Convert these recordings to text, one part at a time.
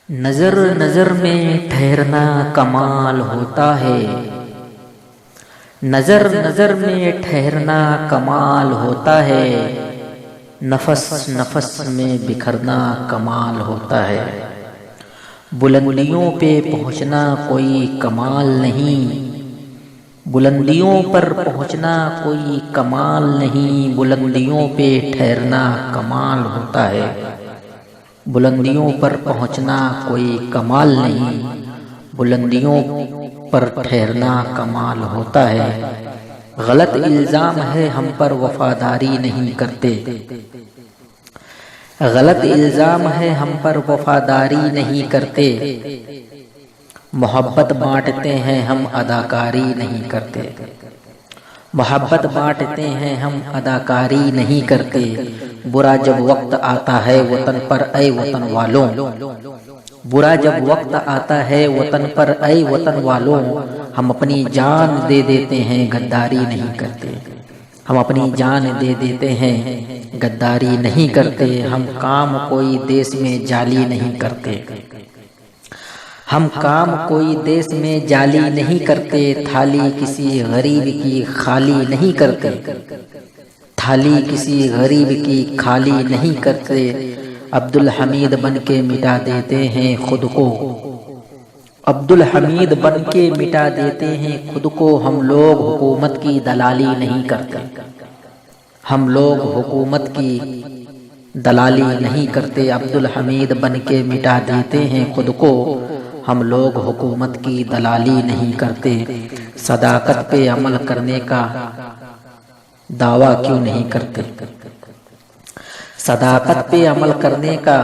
نظر نظر میں ٹھہرنا کمال ہوتا ہے، نظر نظر میں ٹھہرنا کمال ہوتا ہے، نفس نفس میں بکھرنا کمال ہوتا ہے۔ بلندیوں پہ پہنچنا کوئی کمال نہیں، بلندیوں پر پہنچنا کوئی کمال نہیں، بلندیوں پہ ٹھہرنا کمال ہوتا ہے۔ بلندیوں پر پہنچنا کوئی کمال نہیں، بلندیوں پر ٹھہرنا کمال ہوتا ہے۔ غلط الزام ہے ہم پر وفاداری نہیں کرتے، غلط الزام ہے ہم پر وفاداری نہیں کرتے، محبت بانٹتے ہیں ہم اداکاری نہیں کرتے، محبت بانٹتے ہیں ہم اداکاری نہیں کرتے۔ برا جب وقت آتا ہے وطن پر اے وطن والوں، برا جب وقت آتا ہے وطن پر اے وطن والوں، ہم اپنی جان دے دیتے ہیں غداری نہیں کرتے، ہم اپنی جان دے دیتے ہیں غداری نہیں کرتے۔ ہم کام کوئی دیس میں جعلی نہیں کرتے، ہم کام کوئی دیس میں جعلی نہیں کرتے، تھالی کسی غریب کی خالی نہیں کرتے، تھالی کسی غریب کی خالی نہیں کرتے۔ عبدالحمید بن کے مٹا دیتے ہیں خود کو، عبدالحمید بن کے مٹا دیتے ہیں خود کو، ہم لوگ حکومت کی دلالی نہیں کرتے، ہم لوگ حکومت کی دلالی نہیں کرتے۔ عبدالحمید بن کے مٹا دیتے ہیں خود کو، ہم لوگ حکومت کی دلالی نہیں کرتے۔ صداقت پہ عمل کرنے کا دعویٰ کیوں نہیں کرتے، صداقت پہ عمل کرنے کا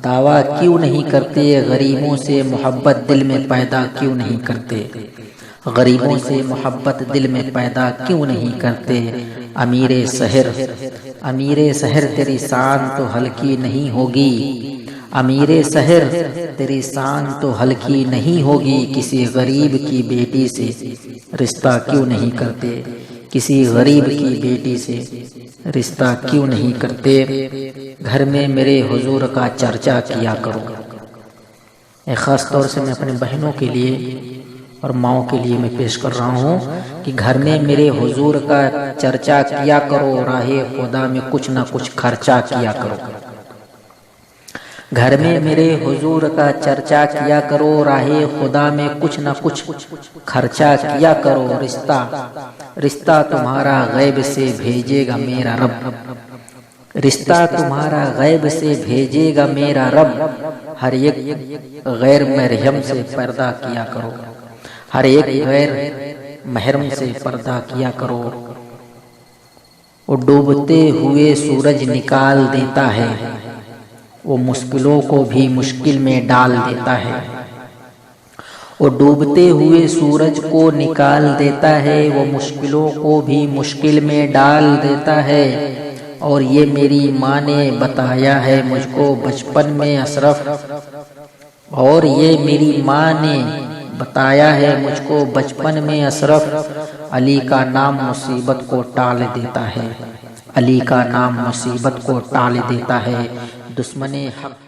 دعویٰ کیوں نہیں کرتے، غریبوں سے محبت دل میں پیدا کیوں نہیں کرتے، غریبوں سے محبت دل میں پیدا کیوں نہیں کرتے۔ امیر شہر، امیر شہر تیری شان تو ہلکی نہیں ہوگی، امیر شہر تیری شان تو ہلکی نہیں ہوگی، کسی غریب کی بیٹی سے رشتہ کیوں نہیں کرتے، کسی غریب کی بیٹی سے رشتہ کیوں نہیں کرتے۔ گھر میں میرے حضور کا چرچا کیا کرو، ایک خاص طور سے میں اپنے بہنوں کے لیے اور ماؤں کے لیے میں پیش کر رہا ہوں کہ گھر میں میرے حضور کا چرچا کیا کرو، راہ خدا میں کچھ نہ کچھ خرچہ کیا کرو، گھر میں میرے حضور کا چرچا کیا کرو، راہ خدا میں کچھ نہ کچھ خرچہ کیا کرو۔ رشتہ رشتہ تمہارا غیب سے بھیجے گا میرا رب، رشتہ تمہارا غیب سے بھیجے گا میرا رب، ہر ایک غیر محرم سے پردہ کیا کرو، ہر ایک غیر محرم سے پردہ کیا کرو۔ وہ ڈوبتے ہوئے سورج نکال دیتا ہے، وہ مشکلوں کو بھی مشکل میں ڈال دیتا ہے، وہ ڈوبتے ہوئے سورج کو نکال دیتا ہے، وہ مشکلوں کو بھی مشکل میں ڈال دیتا ہے۔ اور یہ میری ماں نے بتایا ہے مجھ کو بچپن میں اشرف، اور یہ میری ماں نے بتایا ہے مجھ کو بچپن میں اشرف، علی کا نام مصیبت کو ٹال دیتا ہے، علی کا نام مصیبت کو ٹال دیتا ہے۔ دشمن حق